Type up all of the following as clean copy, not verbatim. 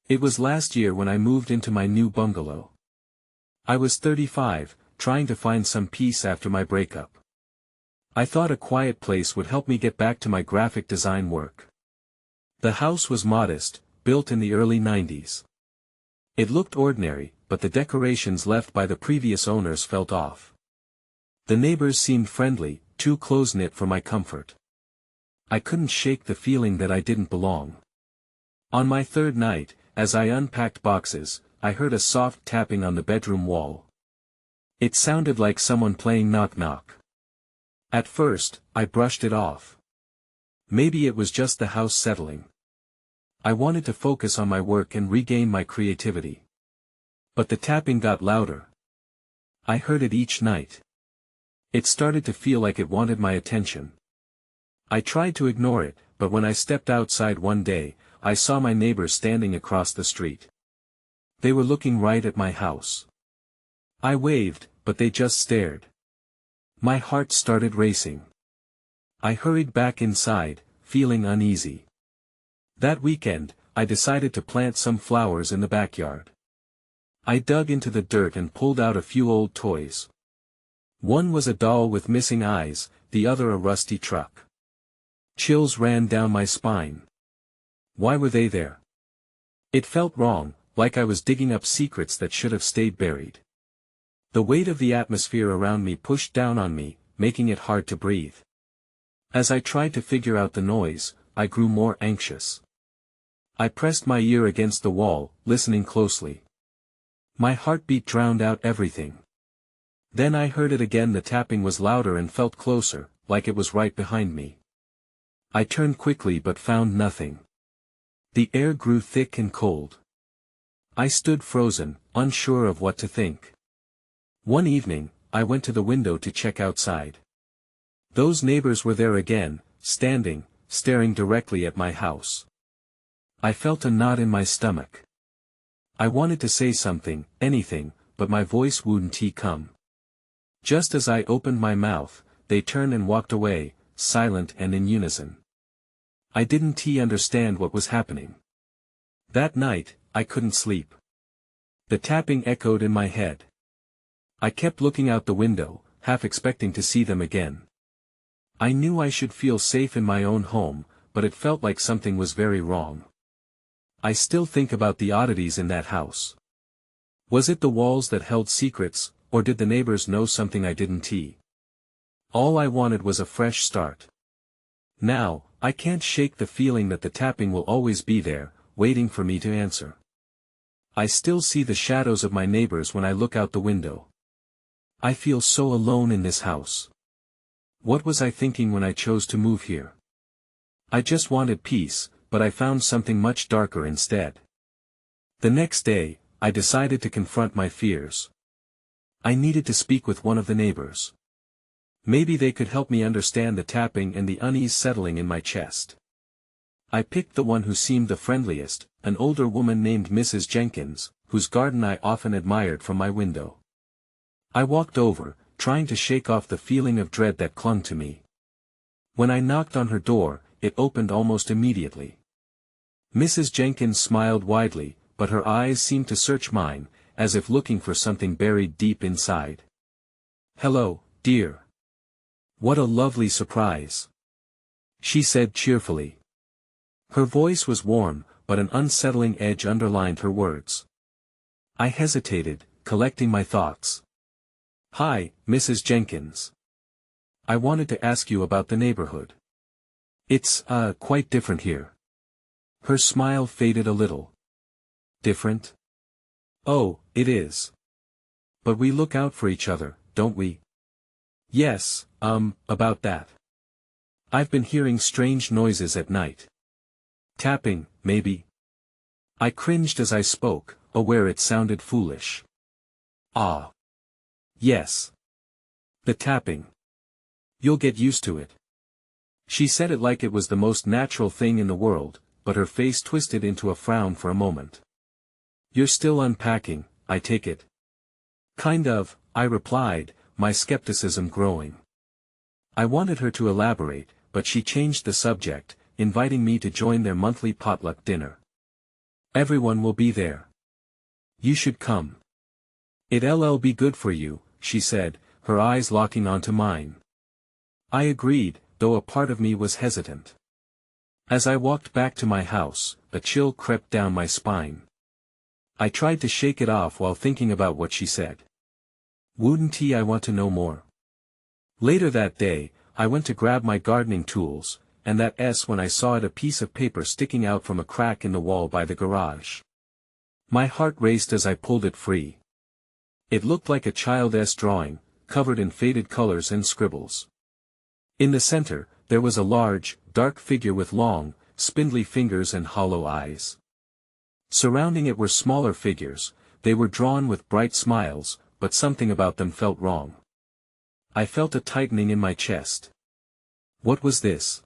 It was last year when I moved into my new bungalow. I was 35, trying to find some peace after my breakup. I thought a quiet place would help me get back to my graphic design work. The house was modest, built in the early 90s. It looked ordinary, but the decorations left by the previous owners felt off. The neighbors seemed friendly, too close-knit for my comfort. I couldn't shake the feeling that I didn't belong. On my third night, as I unpacked boxes, I heard a soft tapping on the bedroom wall. It sounded like someone playing knock-knock. At first, I brushed it off. Maybe it was just the house settling. I wanted to focus on my work and regain my creativity. But the tapping got louder. I heard it each night. It started to feel like it wanted my attention. I tried to ignore it, but when I stepped outside one day, I saw my neighbors standing across the street. They were looking right at my house. I waved, but they just stared. My heart started racing. I hurried back inside, feeling uneasy. That weekend, I decided to plant some flowers in the backyard. I dug into the dirt and pulled out a few old toys. One was a doll with missing eyes, the other a rusty truck. Chills ran down my spine. Why were they there? It felt wrong, like I was digging up secrets that should have stayed buried. The weight of the atmosphere around me pushed down on me, making it hard to breathe. As I tried to figure out the noise, I grew more anxious. I pressed my ear against the wall, listening closely. My heartbeat drowned out everything. Then I heard it again. The tapping was louder and felt closer, like it was right behind me. I turned quickly but found nothing. The air grew thick and cold. I stood frozen, unsure of what to think. One evening, I went to the window to check outside. Those neighbors were there again, standing, staring directly at my house. I felt a knot in my stomach. I wanted to say something, anything, but my voice wouldn't come. Just as I opened my mouth, they turned and walked away, silent and in unison. I didn't understand what was happening. That night, I couldn't sleep. The tapping echoed in my head. I kept looking out the window, half expecting to see them again. I knew I should feel safe in my own home, but it felt like something was very wrong. I still think about the oddities in that house. Was it the walls that held secrets, or did the neighbors know something I didn't? All I wanted was a fresh start. Now, I can't shake the feeling that the tapping will always be there, waiting for me to answer. I still see the shadows of my neighbors when I look out the window. I feel so alone in this house. What was I thinking when I chose to move here? I just wanted peace, but I found something much darker instead. The next day, I decided to confront my fears. I needed to speak with one of the neighbors. Maybe they could help me understand the tapping and the unease settling in my chest. I picked the one who seemed the friendliest, an older woman named Mrs. Jenkins, whose garden I often admired from my window. I walked over, trying to shake off the feeling of dread that clung to me. When I knocked on her door, it opened almost immediately. Mrs. Jenkins smiled widely, but her eyes seemed to search mine, as if looking for something buried deep inside. "Hello, dear. What a lovely surprise," she said cheerfully. Her voice was warm, but an unsettling edge underlined her words. I hesitated, collecting my thoughts. "Hi, Mrs. Jenkins. I wanted to ask you about the neighborhood. It's, quite different here." Her smile faded a little. "Different? Oh, it is. But we look out for each other, don't we?" "Yes, about that. I've been hearing strange noises at night. Tapping, maybe." I cringed as I spoke, aware it sounded foolish. "Ah. Yes. The tapping. You'll get used to it." She said it like it was the most natural thing in the world, but her face twisted into a frown for a moment. "You're still unpacking, I take it?" "Kind of," I replied, my skepticism growing. I wanted her to elaborate, but she changed the subject, inviting me to join their monthly potluck dinner. Everyone will be there. You should come. It'll be good for you, she said, her eyes locking onto mine. I agreed, though a part of me was hesitant. As I walked back to my house, a chill crept down my spine. I tried to shake it off while thinking about what she said. Wouldn't I want to know more? Later that day, I went to grab my gardening tools, and when I saw a piece of paper sticking out from a crack in the wall by the garage. My heart raced as I pulled it free. It looked like a child's drawing, covered in faded colors and scribbles. In the center, there was a large, dark figure with long, spindly fingers and hollow eyes. Surrounding it were smaller figures, they were drawn with bright smiles, but something about them felt wrong. I felt a tightening in my chest. What was this?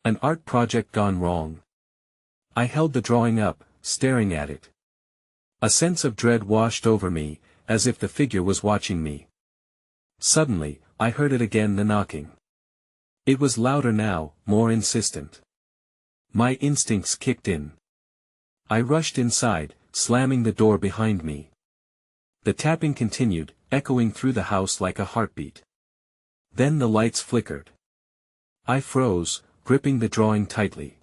An art project gone wrong? I held the drawing up, staring at it. A sense of dread washed over me, as if the figure was watching me. Suddenly, I heard it again, the knocking. It was louder now, more insistent. My instincts kicked in. I rushed inside, slamming the door behind me. The tapping continued, echoing through the house like a heartbeat. Then the lights flickered. I froze, gripping the drawing tightly.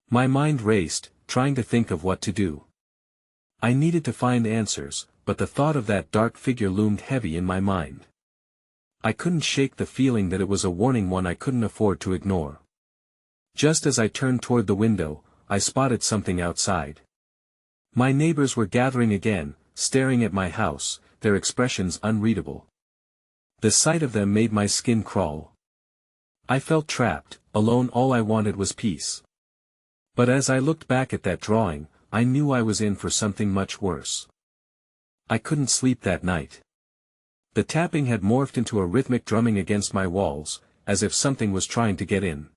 My mind raced, trying to think of what to do. I needed to find answers, but the thought of that dark figure loomed heavy in my mind. I couldn't shake the feeling that it was a warning, one I couldn't afford to ignore. Just as I turned toward the window, I spotted something outside. My neighbors were gathering again, staring at my house, their expressions unreadable. The sight of them made my skin crawl. I felt trapped, alone. All I wanted was peace. But as I looked back at that drawing, I knew I was in for something much worse. I couldn't sleep that night. The tapping had morphed into a rhythmic drumming against my walls, as if something was trying to get in.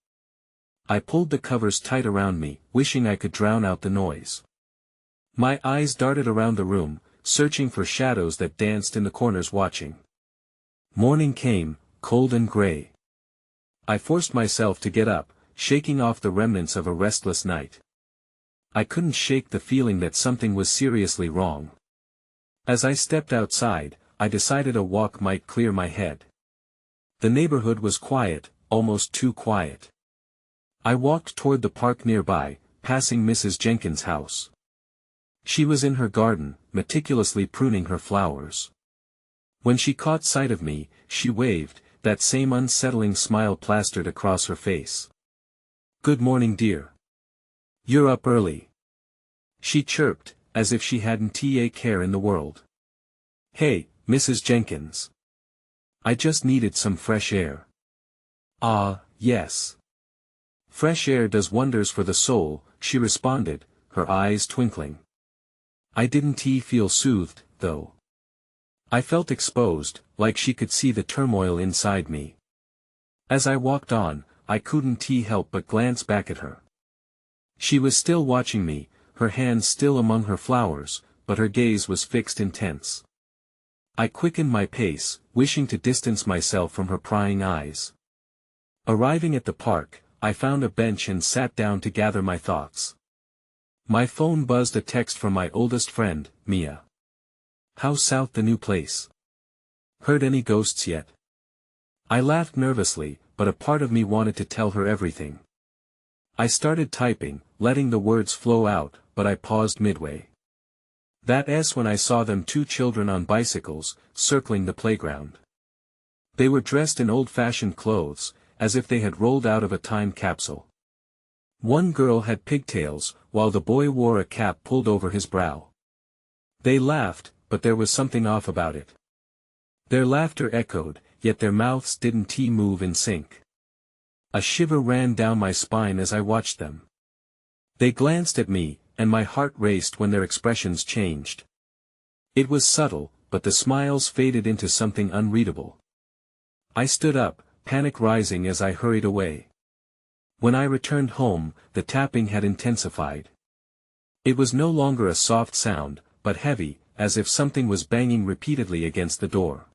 I pulled the covers tight around me, wishing I could drown out the noise. My eyes darted around the room, searching for shadows that danced in the corners, watching. Morning came, cold and gray. I forced myself to get up, shaking off the remnants of a restless night. I couldn't shake the feeling that something was seriously wrong. As I stepped outside, I decided a walk might clear my head. The neighborhood was quiet, almost too quiet. I walked toward the park nearby, passing Mrs. Jenkins' house. She was in her garden, meticulously pruning her flowers. When she caught sight of me, she waved, that same unsettling smile plastered across her face. "Good morning, dear. You're up early," she chirped, as if she hadn't a care in the world. "Hey, Mrs. Jenkins. I just needed some fresh air." "Ah, yes. Fresh air does wonders for the soul," she responded, her eyes twinkling. I didn't feel soothed, though. I felt exposed, like she could see the turmoil inside me. As I walked on, I couldn't help but glance back at her. She was still watching me, her hands still among her flowers, but her gaze was fixed, intense. I quickened my pace, wishing to distance myself from her prying eyes. Arriving at the park, I found a bench and sat down to gather my thoughts. My phone buzzed, a text from my oldest friend, Mia. "How's South, the new place? Heard any ghosts yet?" I laughed nervously, but a part of me wanted to tell her everything. I started typing, letting the words flow out, but I paused midway. That's when I saw them, two children on bicycles, circling the playground. They were dressed in old-fashioned clothes, as if they had rolled out of a time capsule. One girl had pigtails, while the boy wore a cap pulled over his brow. They laughed, but there was something off about it. Their laughter echoed, yet their mouths didn't move in sync. A shiver ran down my spine as I watched them. They glanced at me, and my heart raced when their expressions changed. It was subtle, but the smiles faded into something unreadable. I stood up, panic rising as I hurried away. When I returned home, the tapping had intensified. It was no longer a soft sound, but heavy, as if something was banging repeatedly against the door.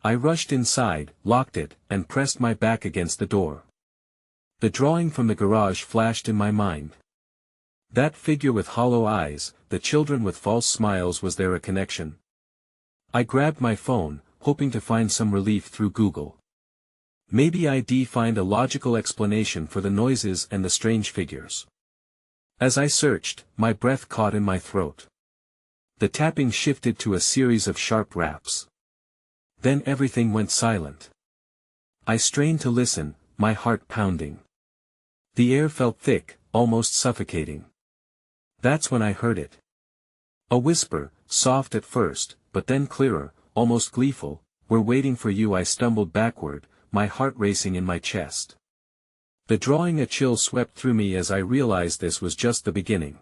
I rushed inside, locked it, and pressed my back against the door. The drawing from the garage flashed in my mind. That figure with hollow eyes, the children with false smiles, was there a connection? I grabbed my phone, hoping to find some relief through Google. Maybe I'd find a logical explanation for the noises and the strange figures. As I searched, my breath caught in my throat. The tapping shifted to a series of sharp raps. Then everything went silent. I strained to listen, my heart pounding. The air felt thick, almost suffocating. That's when I heard it. A whisper, soft at first, but then clearer, almost gleeful. "We're waiting for you." I stumbled backward, my heart racing in my chest. Drawing a chill swept through me as I realized this was just the beginning.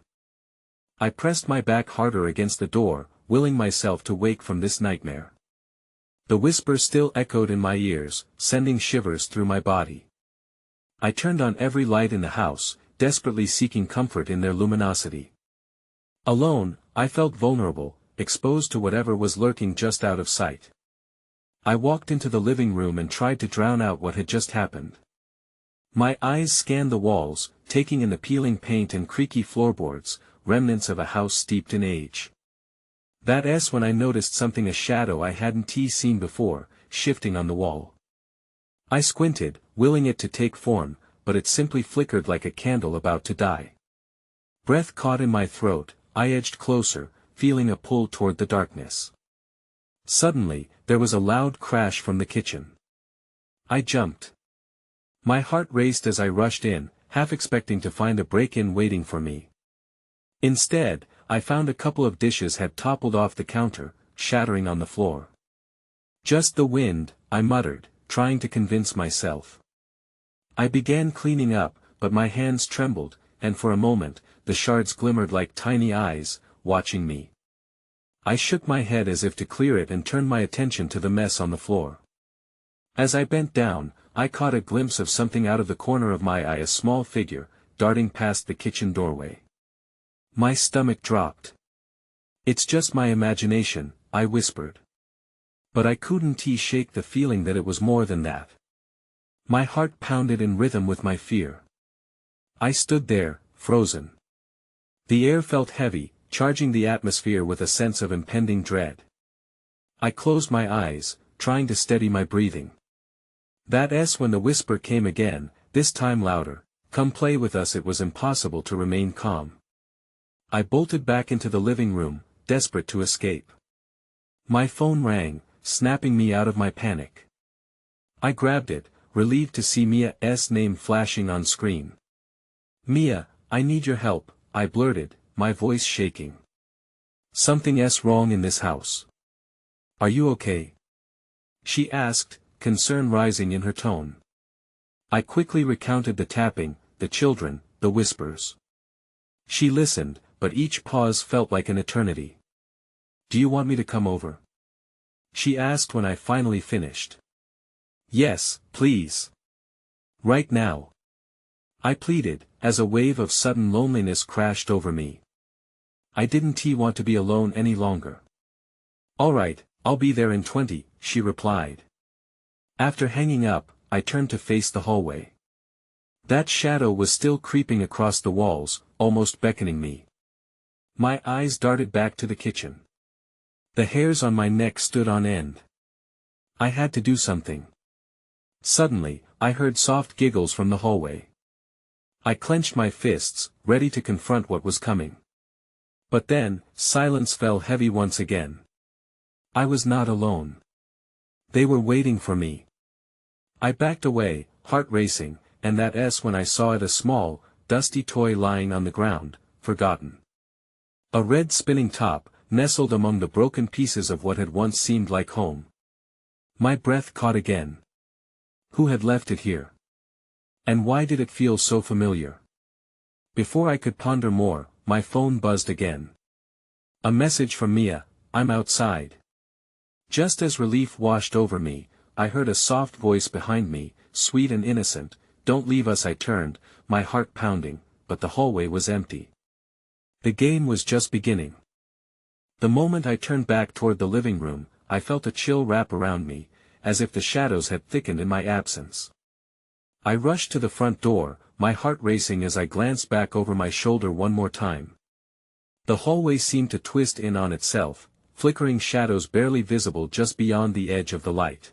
I pressed my back harder against the door, willing myself to wake from this nightmare. The whisper still echoed in my ears, sending shivers through my body. I turned on every light in the house, desperately seeking comfort in their luminosity. Alone, I felt vulnerable, exposed to whatever was lurking just out of sight. I walked into the living room and tried to drown out what had just happened. My eyes scanned the walls, taking in the peeling paint and creaky floorboards, remnants of a house steeped in age. That's when I noticed something, a shadow I hadn't seen before, shifting on the wall. I squinted, willing it to take form, but it simply flickered like a candle about to die. Breath caught in my throat, I edged closer, feeling a pull toward the darkness. Suddenly, there was a loud crash from the kitchen. I jumped. My heart raced as I rushed in, half expecting to find a break-in waiting for me. Instead, I found a couple of dishes had toppled off the counter, shattering on the floor. "Just the wind," I muttered, trying to convince myself. I began cleaning up, but my hands trembled, and for a moment, the shards glimmered like tiny eyes, watching me. I shook my head as if to clear it and turned my attention to the mess on the floor. As I bent down, I caught a glimpse of something out of the corner of my eye, a small figure, darting past the kitchen doorway. My stomach dropped. "It's just my imagination," I whispered. But I couldn't shake the feeling that it was more than that. My heart pounded in rhythm with my fear. I stood there, frozen. The air felt heavy, charging the atmosphere with a sense of impending dread. I closed my eyes, trying to steady my breathing. That's when the whisper came again, this time louder. "Come play with us." It was impossible to remain calm. I bolted back into the living room, desperate to escape. My phone rang, snapping me out of my panic. I grabbed it, relieved to see Mia's name flashing on screen. "Mia, I need your help," I blurted, my voice shaking. "Something's wrong in this house. Are you okay?" she asked, concern rising in her tone. I quickly recounted the tapping, the children, the whispers. She listened, but each pause felt like an eternity. "Do you want me to come over?" she asked when I finally finished. "Yes, please. Right now," I pleaded, as a wave of sudden loneliness crashed over me. I didn't want to be alone any longer. "All right, I'll be there in 20, she replied. After hanging up, I turned to face the hallway. That shadow was still creeping across the walls, almost beckoning me. My eyes darted back to the kitchen. The hairs on my neck stood on end. I had to do something. Suddenly, I heard soft giggles from the hallway. I clenched my fists, ready to confront what was coming. But then, silence fell heavy once again. I was not alone. They were waiting for me. I backed away, heart racing, and that's when I saw it, a small, dusty toy lying on the ground, forgotten. A red spinning top, nestled among the broken pieces of what had once seemed like home. My breath caught again. Who had left it here? And why did it feel so familiar? Before I could ponder more, my phone buzzed again. A message from Mia: "I'm outside." Just as relief washed over me, I heard a soft voice behind me, sweet and innocent. "Don't leave us." I turned, my heart pounding, but the hallway was empty. The game was just beginning. The moment I turned back toward the living room, I felt a chill wrap around me, as if the shadows had thickened in my absence. I rushed to the front door, my heart racing as I glanced back over my shoulder one more time. The hallway seemed to twist in on itself, flickering shadows barely visible just beyond the edge of the light.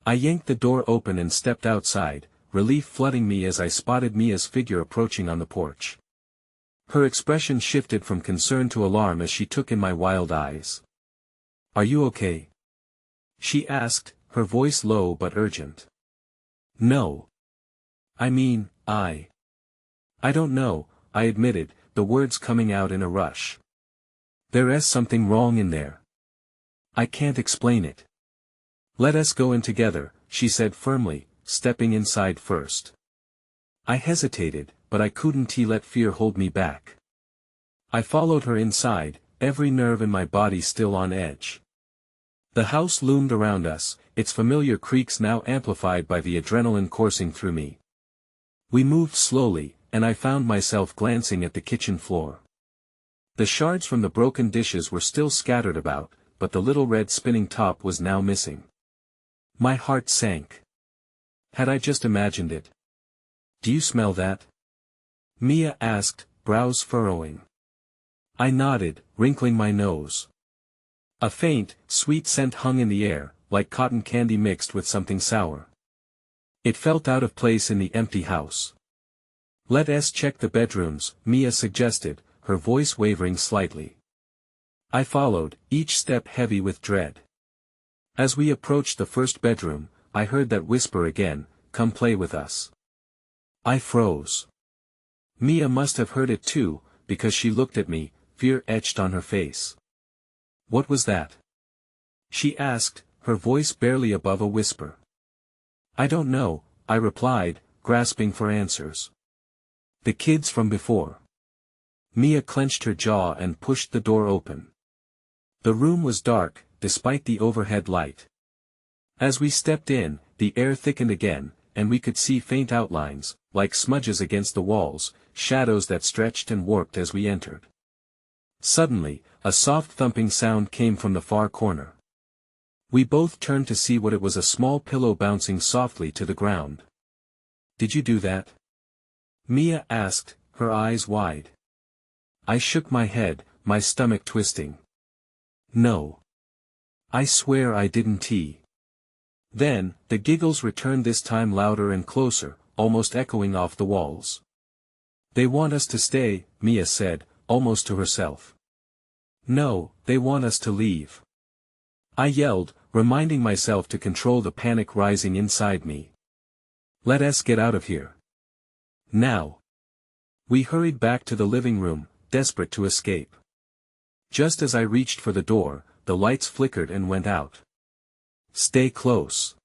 I yanked the door open and stepped outside, relief flooding me as I spotted Mia's figure approaching on the porch. Her expression shifted from concern to alarm as she took in my wild eyes. "Are you okay?" she asked, her voice low but urgent. "No. I mean, I don't know," I admitted, the words coming out in a rush. "There's something wrong in there. I can't explain it." "Let us go in together," she said firmly, stepping inside first. I hesitated, but I couldn't let fear hold me back. I followed her inside, every nerve in my body still on edge. The house loomed around us, its familiar creaks now amplified by the adrenaline coursing through me. We moved slowly, and I found myself glancing at the kitchen floor. The shards from the broken dishes were still scattered about, but the little red spinning top was now missing. My heart sank. Had I just imagined it? "Do you smell that?" Mia asked, brows furrowing. I nodded, wrinkling my nose. A faint, sweet scent hung in the air, like cotton candy mixed with something sour. It felt out of place in the empty house. "Let's check the bedrooms," Mia suggested, her voice wavering slightly. I followed, each step heavy with dread. As we approached the first bedroom, I heard that whisper again, "Come play with us." I froze. Mia must have heard it too, because she looked at me, fear etched on her face. "What was that?" she asked, her voice barely above a whisper. "I don't know," I replied, grasping for answers. "The kids from before." Mia clenched her jaw and pushed the door open. The room was dark, despite the overhead light. As we stepped in, the air thickened again, and we could see faint outlines, like smudges against the walls, shadows that stretched and warped as we entered. Suddenly, a soft thumping sound came from the far corner. We both turned to see what it was, a small pillow bouncing softly to the ground. "Did you do that?" Mia asked, her eyes wide. I shook my head, my stomach twisting. "No. I swear I didn't." Then, the giggles returned, this time louder and closer, almost echoing off the walls. "They want us to stay," Mia said, almost to herself. "No, they want us to leave." I yelled, reminding myself to control the panic rising inside me. "Let us get out of here. Now." We hurried back to the living room, desperate to escape. Just as I reached for the door, the lights flickered and went out. "Stay close,"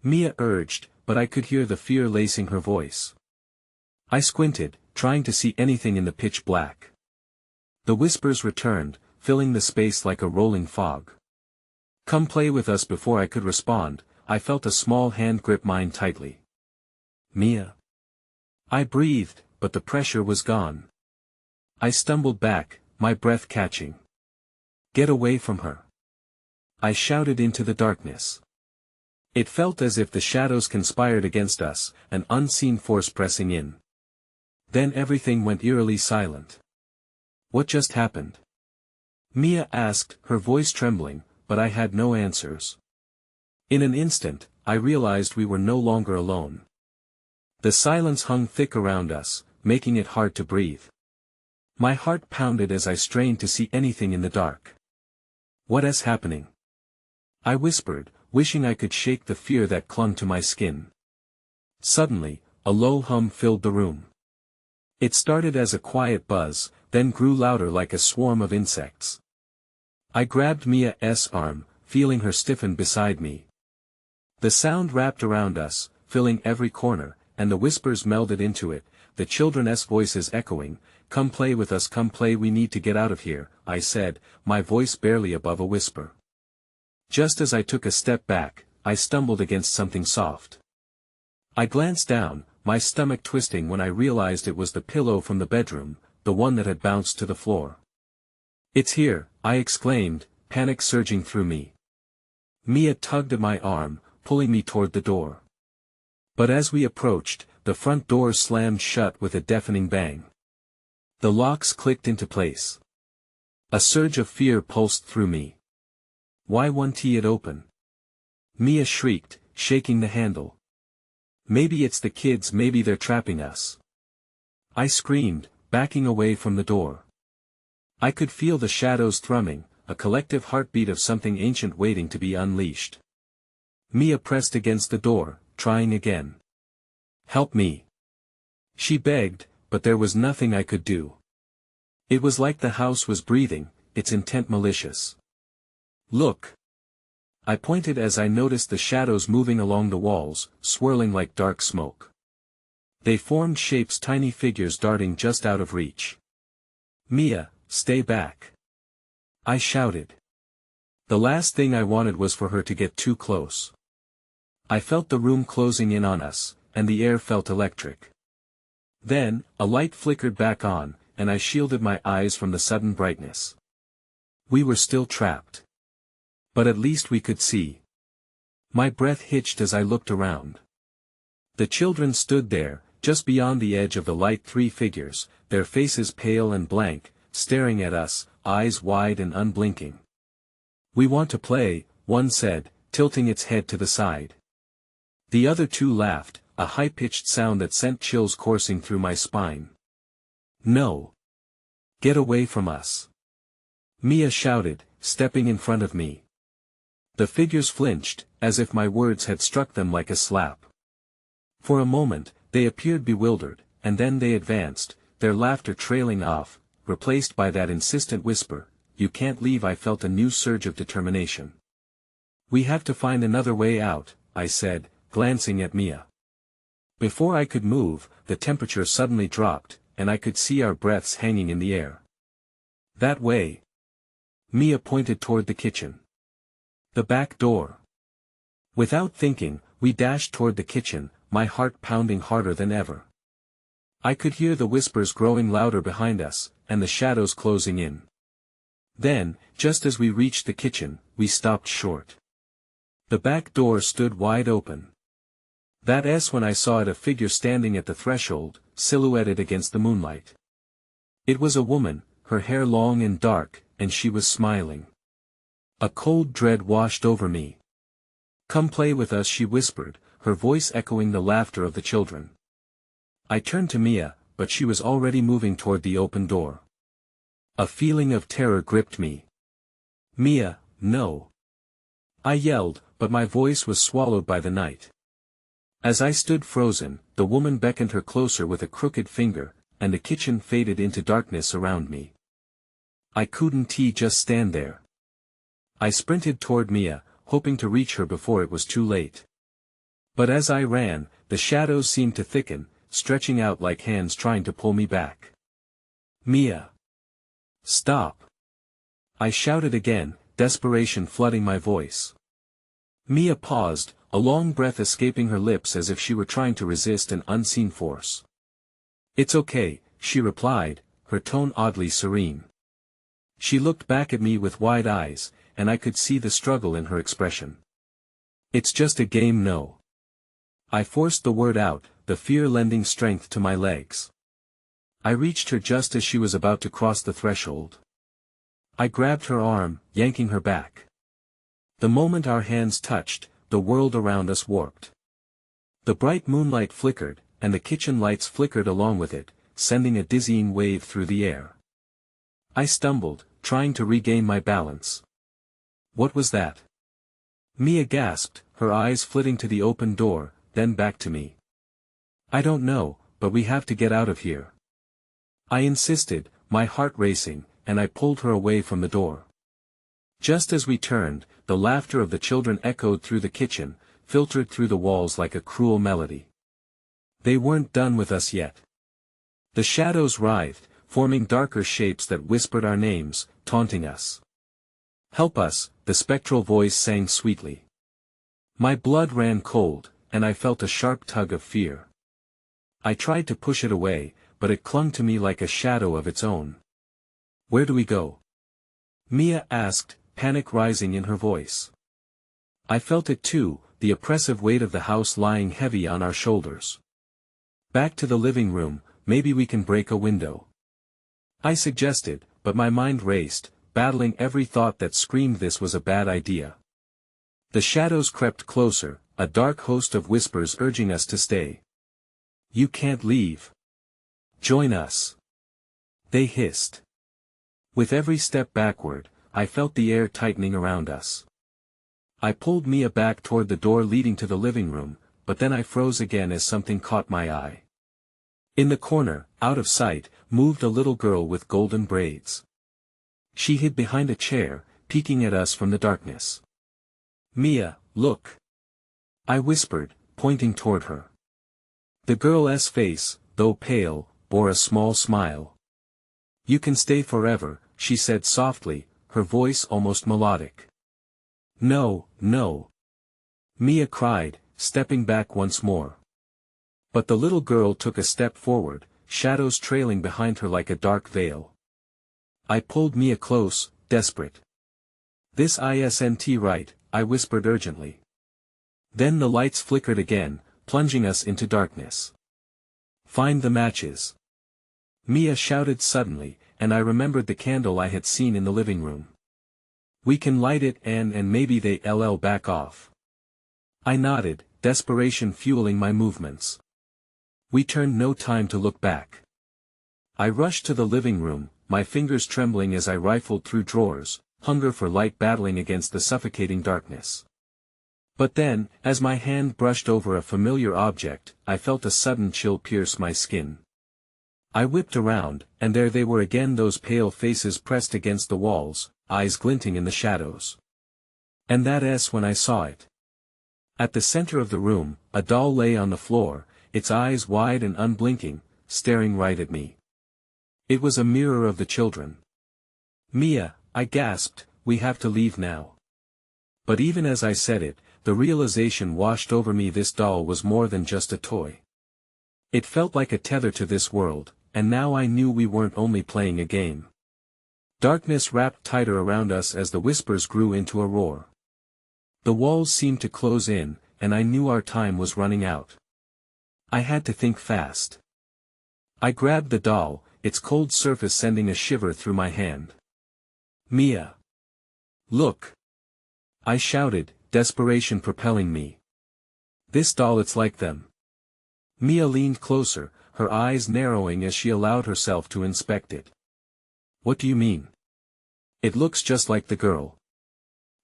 Mia urged, but I could hear the fear lacing her voice. I squinted, trying to see anything in the pitch black. The whispers returned, filling the space like a rolling fog. "Come play with us." Before I could respond, I felt a small hand grip mine tightly. "Mia." I breathed, but the pressure was gone. I stumbled back, my breath catching. "Get away from her," I shouted into the darkness. It felt as if the shadows conspired against us, an unseen force pressing in. Then everything went eerily silent. "What just happened?" Mia asked, her voice trembling, but I had no answers. In an instant, I realized we were no longer alone. The silence hung thick around us, making it hard to breathe. My heart pounded as I strained to see anything in the dark. "What is happening?" I whispered, wishing I could shake the fear that clung to my skin. Suddenly, a low hum filled the room. It started as a quiet buzz, then grew louder like a swarm of insects. I grabbed Mia's arm, feeling her stiffen beside me. The sound wrapped around us, filling every corner, and the whispers melded into it, the children's voices echoing, "Come play with us, come play, we need to get out of here," I said, my voice barely above a whisper. Just as I took a step back, I stumbled against something soft. I glanced down, my stomach twisting when I realized it was the pillow from the bedroom, the one that had bounced to the floor. "It's here," I exclaimed, panic surging through me. Mia tugged at my arm, pulling me toward the door. But as we approached, the front door slammed shut with a deafening bang. The locks clicked into place. A surge of fear pulsed through me. Why won't it open? Mia shrieked, shaking the handle. Maybe it's the kids, maybe they're trapping us. I screamed, backing away from the door. I could feel the shadows thrumming, a collective heartbeat of something ancient waiting to be unleashed. Mia pressed against the door, trying again. Help me. She begged, but there was nothing I could do. It was like the house was breathing, its intent malicious. Look. I pointed as I noticed the shadows moving along the walls, swirling like dark smoke. They formed shapes, tiny figures darting just out of reach. Mia, stay back. I shouted. The last thing I wanted was for her to get too close. I felt the room closing in on us, and the air felt electric. Then, a light flickered back on, and I shielded my eyes from the sudden brightness. We were still trapped. But at least we could see. My breath hitched as I looked around. The children stood there, just beyond the edge of the light, 3 figures, their faces pale and blank, staring at us, eyes wide and unblinking. We want to play, one said, tilting its head to the side. The other 2 laughed, a high-pitched sound that sent chills coursing through my spine. No. Get away from us. Mia shouted, stepping in front of me. The figures flinched, as if my words had struck them like a slap. For a moment, they appeared bewildered, and then they advanced, their laughter trailing off, replaced by that insistent whisper, "You can't leave." I felt a new surge of determination. We have to find another way out, I said, glancing at Mia. Before I could move, the temperature suddenly dropped, and I could see our breaths hanging in the air. That way. Mia pointed toward the kitchen. The back door. Without thinking, we dashed toward the kitchen, my heart pounding harder than ever. I could hear the whispers growing louder behind us, and the shadows closing in. Then, just as we reached the kitchen, we stopped short. The back door stood wide open. That's when I saw it, a figure standing at the threshold, silhouetted against the moonlight. It was a woman, her hair long and dark, and she was smiling. A cold dread washed over me. "Come play with us," she whispered, her voice echoing the laughter of the children. I turned to Mia, but she was already moving toward the open door. A feeling of terror gripped me. "Mia, no!" I yelled, but my voice was swallowed by the night. As I stood frozen, the woman beckoned her closer with a crooked finger, and the kitchen faded into darkness around me. I couldn't just stand there. I sprinted toward Mia, hoping to reach her before it was too late. But as I ran, the shadows seemed to thicken, stretching out like hands trying to pull me back. "Mia! Stop!" I shouted again, desperation flooding my voice. Mia paused, a long breath escaping her lips as if she were trying to resist an unseen force. "It's okay," she replied, her tone oddly serene. She looked back at me with wide eyes, and I could see the struggle in her expression. "It's just a game, no." I forced the word out, the fear lending strength to my legs. I reached her just as she was about to cross the threshold. I grabbed her arm, yanking her back. The moment our hands touched, the world around us warped. The bright moonlight flickered, and the kitchen lights flickered along with it, sending a dizzying wave through the air. I stumbled, trying to regain my balance. "What was that?" Mia gasped, her eyes flitting to the open door, then back to me. "I don't know, but we have to get out of here." I insisted, my heart racing, and I pulled her away from the door. Just as we turned, the laughter of the children echoed through the kitchen, filtered through the walls like a cruel melody. They weren't done with us yet. The shadows writhed, forming darker shapes that whispered our names, taunting us. "Help us," the spectral voice sang sweetly. My blood ran cold, and I felt a sharp tug of fear. I tried to push it away, but it clung to me like a shadow of its own. "Where do we go?" Mia asked, panic rising in her voice. I felt it too, the oppressive weight of the house lying heavy on our shoulders. Back to the living room, maybe we can break a window. I suggested, but my mind raced, battling every thought that screamed this was a bad idea. The shadows crept closer, a dark host of whispers urging us to stay. You can't leave. Join us. They hissed. With every step backward, I felt the air tightening around us. I pulled Mia back toward the door leading to the living room, but then I froze again as something caught my eye. In the corner, out of sight, moved a little girl with golden braids. She hid behind a chair, peeking at us from the darkness. Mia, look. I whispered, pointing toward her. The girl's face, though pale, bore a small smile. You can stay forever, she said softly, her voice almost melodic. No, no. Mia cried, stepping back once more. But the little girl took a step forward, shadows trailing behind her like a dark veil. I pulled Mia close, desperate. This isn't right, I whispered urgently. Then the lights flickered again, plunging us into darkness. Find the matches. Mia shouted suddenly, and I remembered the candle I had seen in the living room. We can light it and maybe they'll back off. I nodded, desperation fueling my movements. We turned no time to look back. I rushed to the living room, my fingers trembling as I rifled through drawers, hunger for light battling against the suffocating darkness. But then, as my hand brushed over a familiar object, I felt a sudden chill pierce my skin. I whipped around, and there they were again, those pale faces pressed against the walls, eyes glinting in the shadows. And that's when I saw it. At the center of the room, a doll lay on the floor, its eyes wide and unblinking, staring right at me. It was a mirror of the children. Mia, I gasped, we have to leave now. But even as I said it, the realization washed over me, this doll was more than just a toy. It felt like a tether to this world, and now I knew we weren't only playing a game. Darkness wrapped tighter around us as the whispers grew into a roar. The walls seemed to close in, and I knew our time was running out. I had to think fast. I grabbed the doll, its cold surface sending a shiver through my hand. Mia. Look. I shouted, desperation propelling me. This doll, it's like them. Mia leaned closer, her eyes narrowing as she allowed herself to inspect it. What do you mean? It looks just like the girl.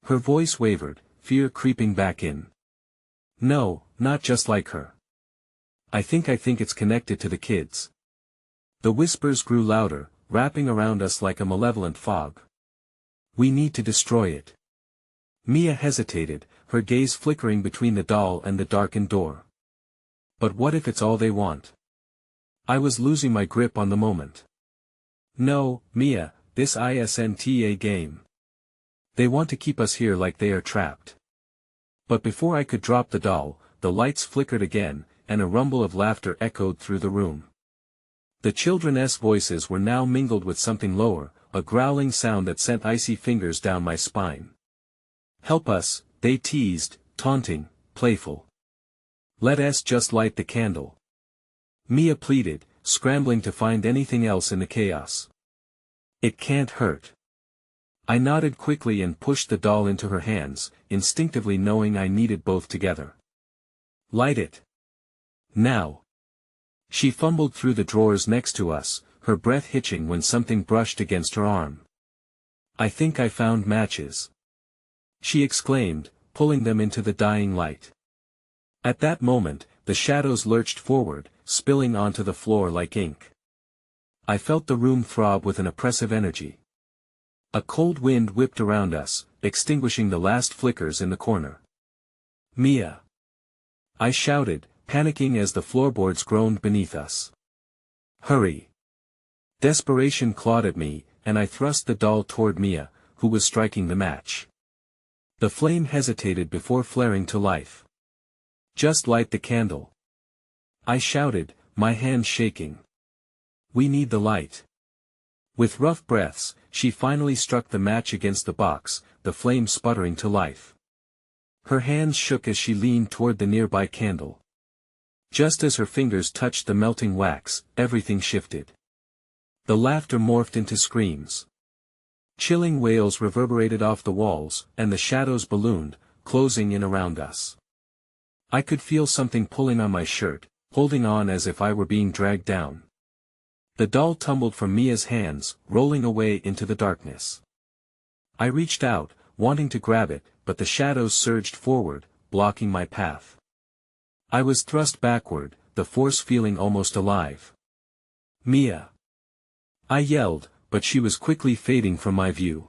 Her voice wavered, fear creeping back in. No, not just like her. I think it's connected to the kids. The whispers grew louder, wrapping around us like a malevolent fog. We need to destroy it. Mia hesitated, her gaze flickering between the doll and the darkened door. But what if it's all they want? I was losing my grip on the moment. No, Mia, this isn't a game. They want to keep us here like they are trapped. But before I could drop the doll, the lights flickered again, and a rumble of laughter echoed through the room. The children's voices were now mingled with something lower, a growling sound that sent icy fingers down my spine. Help us, they teased, taunting, playful. Let us just light the candle. Mia pleaded, scrambling to find anything else in the chaos. It can't hurt. I nodded quickly and pushed the doll into her hands, instinctively knowing I needed both together. Light it. Now. She fumbled through the drawers next to us, her breath hitching when something brushed against her arm. I think I found matches. She exclaimed, pulling them into the dying light. At that moment, the shadows lurched forward, spilling onto the floor like ink. I felt the room throb with an oppressive energy. A cold wind whipped around us, extinguishing the last flickers in the corner. Mia! I shouted, panicking as the floorboards groaned beneath us. Hurry! Desperation clawed at me, and I thrust the doll toward Mia, who was striking the match. The flame hesitated before flaring to life. Just light the candle. I shouted, my hands shaking. We need the light. With rough breaths, she finally struck the match against the box, the flame sputtering to life. Her hands shook as she leaned toward the nearby candle. Just as her fingers touched the melting wax, everything shifted. The laughter morphed into screams. Chilling wails reverberated off the walls, and the shadows ballooned, closing in around us. I could feel something pulling on my shirt, holding on as if I were being dragged down. The doll tumbled from Mia's hands, rolling away into the darkness. I reached out, wanting to grab it, but the shadows surged forward, blocking my path. I was thrust backward, the force feeling almost alive. "Mia!" I yelled, but she was quickly fading from my view.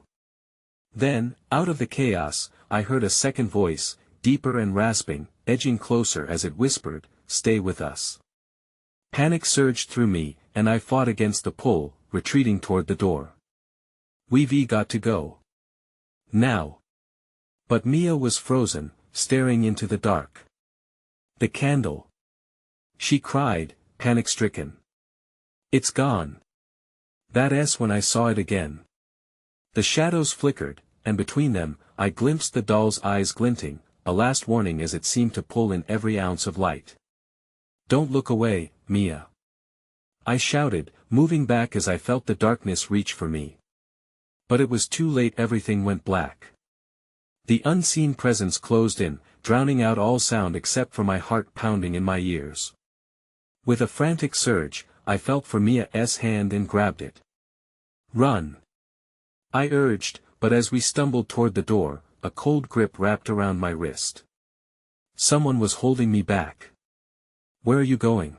Then, out of the chaos, I heard a second voice, deeper and rasping, edging closer as it whispered, "Stay with us." Panic surged through me, and I fought against the pull, retreating toward the door. "We've got to go. Now." But Mia was frozen, staring into the dark. "The candle!" she cried, panic-stricken. "It's gone." That's when I saw it again. The shadows flickered, and between them, I glimpsed the doll's eyes glinting, a last warning as it seemed to pull in every ounce of light. "Don't look away, Mia," I shouted, moving back as I felt the darkness reach for me. But it was too late. Everything went black. The unseen presence closed in, drowning out all sound except for my heart pounding in my ears. With a frantic surge, I felt for Mia's hand and grabbed it. "Run!" I urged, but as we stumbled toward the door, a cold grip wrapped around my wrist. Someone was holding me back. "Where are you going?"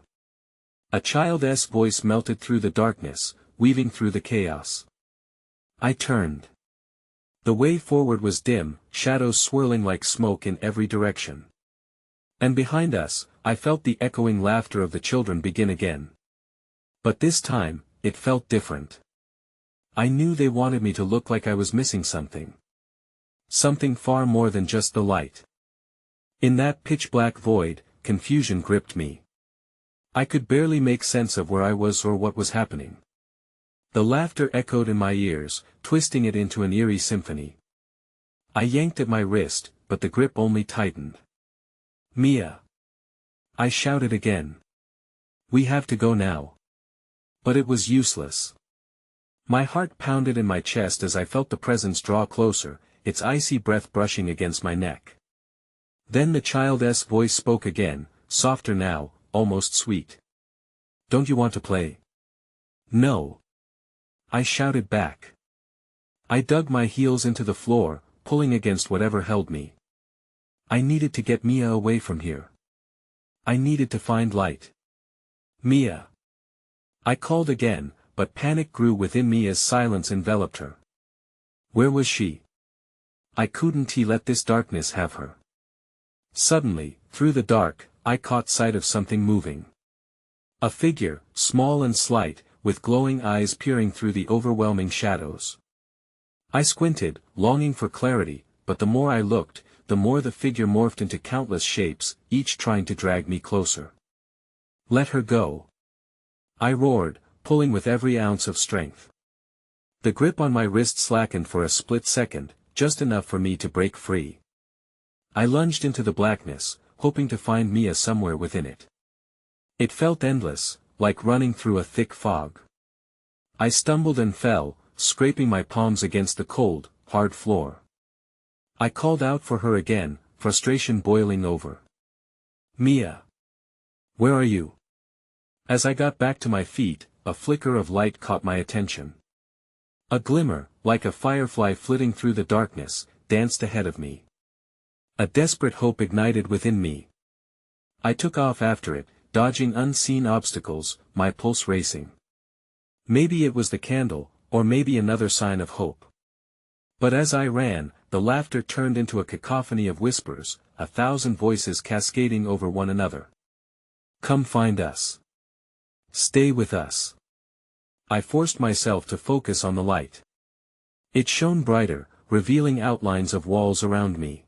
A child's voice melted through the darkness, weaving through the chaos. I turned. The way forward was dim, shadows swirling like smoke in every direction. And behind us, I felt the echoing laughter of the children begin again. But this time, it felt different. I knew they wanted me to look like I was missing something. Something far more than just the light. In that pitch-black void, confusion gripped me. I could barely make sense of where I was or what was happening. The laughter echoed in my ears, twisting it into an eerie symphony. I yanked at my wrist, but the grip only tightened. "Mia!" I shouted again. "We have to go now." But it was useless. My heart pounded in my chest as I felt the presence draw closer, its icy breath brushing against my neck. Then the child's voice spoke again, softer now, almost sweet. "Don't you want to play?" "No," I shouted back. I dug my heels into the floor, pulling against whatever held me. I needed to get Mia away from here. I needed to find light. "Mia!" I called again, but panic grew within me as silence enveloped her. Where was she? I couldn't let this darkness have her. Suddenly, through the dark, I caught sight of something moving. A figure, small and slight, with glowing eyes peering through the overwhelming shadows. I squinted, longing for clarity, but the more I looked, the more the figure morphed into countless shapes, each trying to drag me closer. "Let her go!" I roared, pulling with every ounce of strength. The grip on my wrist slackened for a split second, just enough for me to break free. I lunged into the blackness, hoping to find Mia somewhere within it. It felt endless, like running through a thick fog. I stumbled and fell, scraping my palms against the cold, hard floor. I called out for her again, frustration boiling over. "Mia! Where are you?" As I got back to my feet, a flicker of light caught my attention. A glimmer, like a firefly flitting through the darkness, danced ahead of me. A desperate hope ignited within me. I took off after it, dodging unseen obstacles, my pulse racing. Maybe it was the candle, or maybe another sign of hope. But as I ran, the laughter turned into a cacophony of whispers, 1,000 voices cascading over one another. "Come find us. Stay with us." I forced myself to focus on the light. It shone brighter, revealing outlines of walls around me.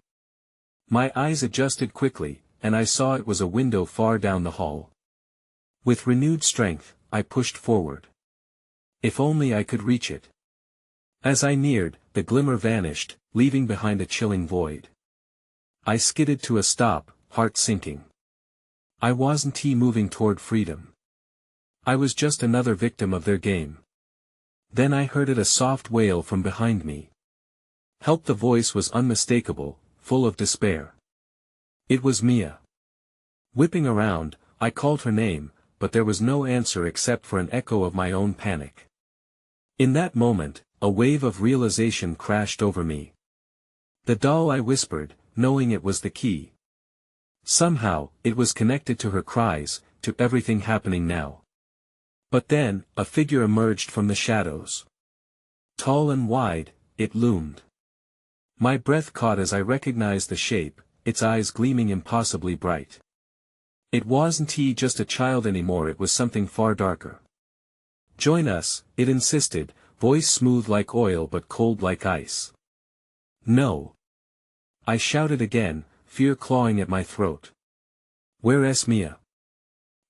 My eyes adjusted quickly, and I saw it was a window far down the hall. With renewed strength, I pushed forward. If only I could reach it. As I neared, the glimmer vanished, leaving behind a chilling void. I skidded to a stop, heart sinking. I wasn't moving toward freedom. I was just another victim of their game. Then I heard a soft wail from behind me. Help! The voice was unmistakable, full of despair. It was Mia. Whipping around, I called her name, but there was no answer except for an echo of my own panic. In that moment, a wave of realization crashed over me. The doll, I whispered, knowing it was the key. Somehow, it was connected to her cries, to everything happening now. But then, a figure emerged from the shadows. Tall and wide, it loomed. My breath caught as I recognized the shape, its eyes gleaming impossibly bright. It wasn't just a child anymore, it was something far darker. Join us, it insisted, voice smooth like oil but cold like ice. No. I shouted again, fear clawing at my throat. Where's Mia?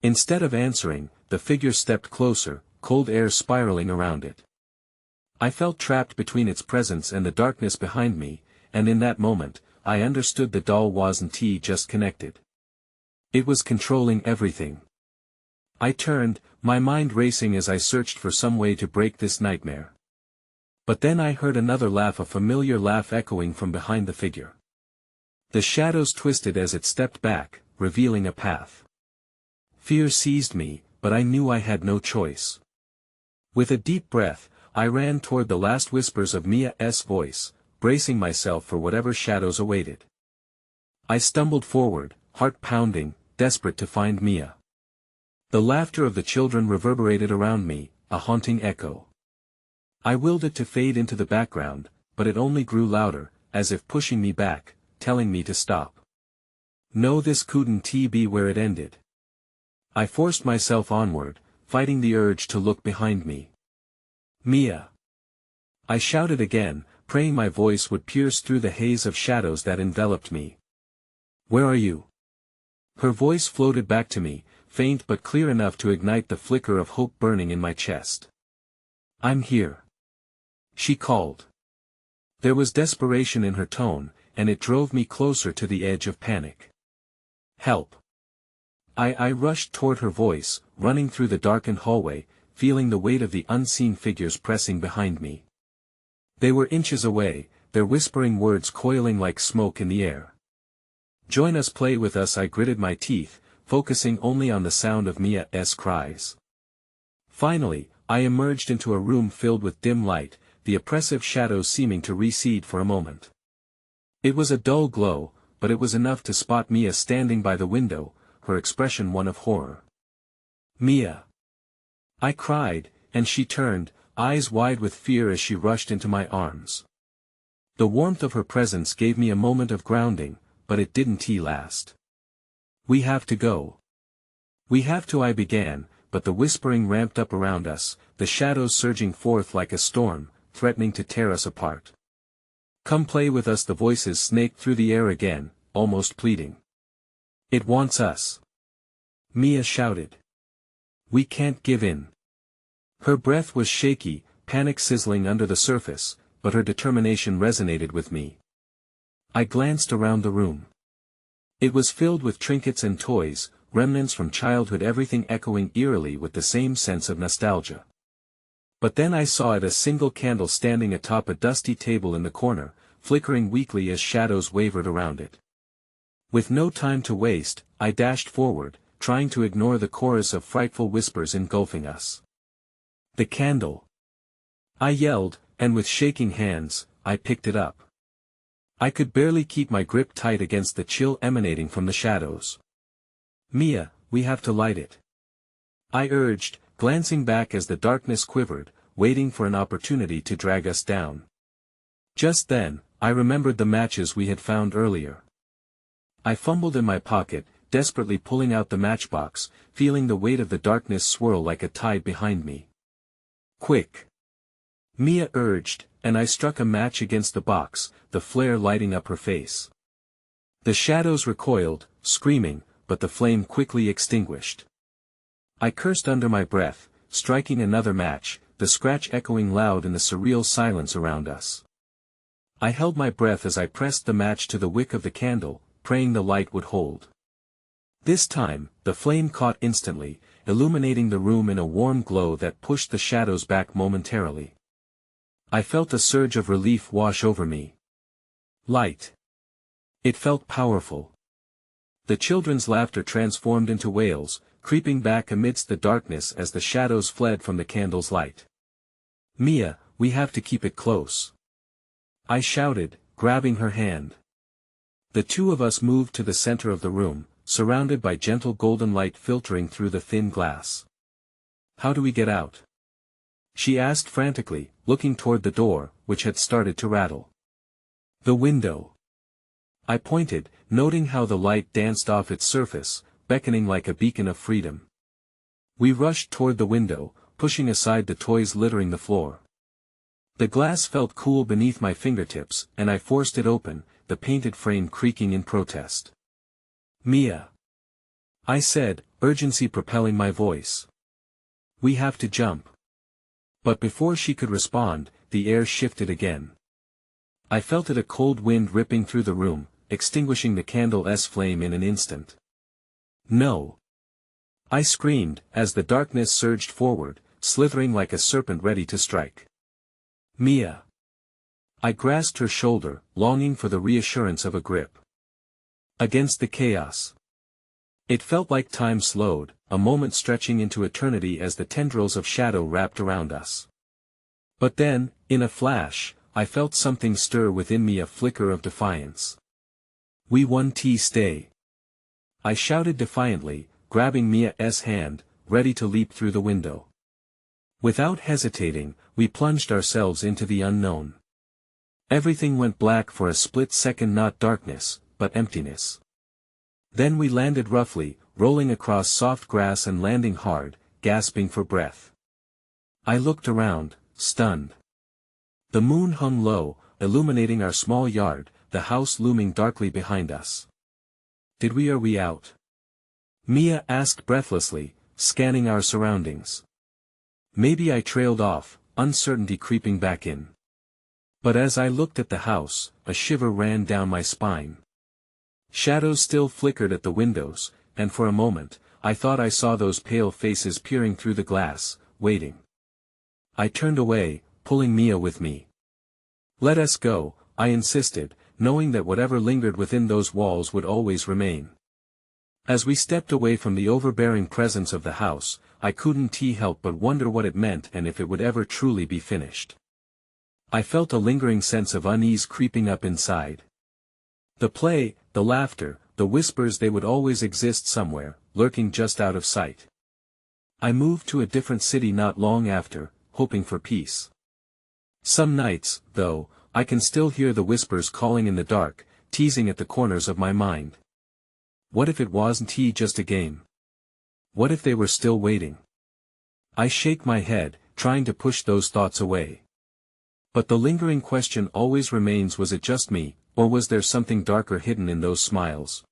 Instead of answering, the figure stepped closer, cold air spiraling around it. I felt trapped between its presence and the darkness behind me, and in that moment, I understood the doll wasn't just connected. It was controlling everything. I turned, my mind racing as I searched for some way to break this nightmare. But then I heard another laugh, a familiar laugh echoing from behind the figure. The shadows twisted as it stepped back, revealing a path. Fear seized me, but I knew I had no choice. With a deep breath, I ran toward the last whispers of Mia's voice, bracing myself for whatever shadows awaited. I stumbled forward, heart pounding, desperate to find Mia. The laughter of the children reverberated around me, a haunting echo. I willed it to fade into the background, but it only grew louder, as if pushing me back, telling me to stop. No, this couldn't be where it ended. I forced myself onward, fighting the urge to look behind me. Mia! I shouted again, praying my voice would pierce through the haze of shadows that enveloped me. Where are you? Her voice floated back to me, faint but clear enough to ignite the flicker of hope burning in my chest. I'm here. She called. There was desperation in her tone, and it drove me closer to the edge of panic. Help! I rushed toward her voice, running through the darkened hallway, feeling the weight of the unseen figures pressing behind me. They were inches away, their whispering words coiling like smoke in the air. Join us, play with us, I gritted my teeth, focusing only on the sound of Mia's cries. Finally, I emerged into a room filled with dim light, the oppressive shadows seeming to recede for a moment. It was a dull glow, but it was enough to spot Mia standing by the window, her expression one of horror. Mia! I cried, and she turned, eyes wide with fear as she rushed into my arms. The warmth of her presence gave me a moment of grounding, but it didn't last. We have to go. We have to, I began, but the whispering ramped up around us, the shadows surging forth like a storm, threatening to tear us apart. Come play with us, the voices snaked through the air again, almost pleading. It wants us. Mia shouted. We can't give in. Her breath was shaky, panic sizzling under the surface, but her determination resonated with me. I glanced around the room. It was filled with trinkets and toys, remnants from childhood, everything echoing eerily with the same sense of nostalgia. But then I saw a single candle standing atop a dusty table in the corner, flickering weakly as shadows wavered around it. With no time to waste, I dashed forward, trying to ignore the chorus of frightful whispers engulfing us. The candle! I yelled, and with shaking hands, I picked it up. I could barely keep my grip tight against the chill emanating from the shadows. Mia, we have to light it. I urged, glancing back as the darkness quivered, waiting for an opportunity to drag us down. Just then, I remembered the matches we had found earlier. I fumbled in my pocket, desperately pulling out the matchbox, feeling the weight of the darkness swirl like a tide behind me. Quick! Mia urged, and I struck a match against the box, the flare lighting up her face. The shadows recoiled, screaming, but the flame quickly extinguished. I cursed under my breath, striking another match, the scratch echoing loud in the surreal silence around us. I held my breath as I pressed the match to the wick of the candle, praying the light would hold. This time, the flame caught instantly, illuminating the room in a warm glow that pushed the shadows back momentarily. I felt a surge of relief wash over me. Light. It felt powerful. The children's laughter transformed into wails, creeping back amidst the darkness as the shadows fled from the candle's light. "Mia, we have to keep it close," I shouted, grabbing her hand. The two of us moved to the center of the room, surrounded by gentle golden light filtering through the thin glass. "How do we get out?" she asked frantically, looking toward the door, which had started to rattle. "The window." I pointed, noting how the light danced off its surface, beckoning like a beacon of freedom. We rushed toward the window, pushing aside the toys littering the floor. The glass felt cool beneath my fingertips, and I forced it open, the painted frame creaking in protest. "Mia," I said, urgency propelling my voice. "We have to jump." But before she could respond, the air shifted again. I felt it, a cold wind ripping through the room, extinguishing the candle's flame in an instant. "No!" I screamed, as the darkness surged forward, slithering like a serpent ready to strike. "Mia!" I grasped her shoulder, longing for the reassurance of a grip. Against the chaos. It felt like time slowed, a moment stretching into eternity as the tendrils of shadow wrapped around us. But then, in a flash, I felt something stir within me, a flicker of defiance. "We won, stay!" I shouted defiantly, grabbing Mia's hand, ready to leap through the window. Without hesitating, we plunged ourselves into the unknown. Everything went black for a split second, not darkness, but emptiness. Then we landed roughly, rolling across soft grass and landing hard, gasping for breath. I looked around, stunned. The moon hung low, illuminating our small yard, the house looming darkly behind us. Are we out?" Mia asked breathlessly, scanning our surroundings. Maybe I trailed off, uncertainty creeping back in. But as I looked at the house, a shiver ran down my spine. Shadows still flickered at the windows, and for a moment, I thought I saw those pale faces peering through the glass, waiting. I turned away, pulling Mia with me. "Let us go," I insisted, knowing that whatever lingered within those walls would always remain. As we stepped away from the overbearing presence of the house, I couldn't help but wonder what it meant and if it would ever truly be finished. I felt a lingering sense of unease creeping up inside. The play, the laughter, the whispers, they would always exist somewhere, lurking just out of sight. I moved to a different city not long after, hoping for peace. Some nights, though, I can still hear the whispers calling in the dark, teasing at the corners of my mind. What if it wasn't just a game? What if they were still waiting? I shake my head, trying to push those thoughts away. But the lingering question always remains, was it just me, or was there something darker hidden in those smiles?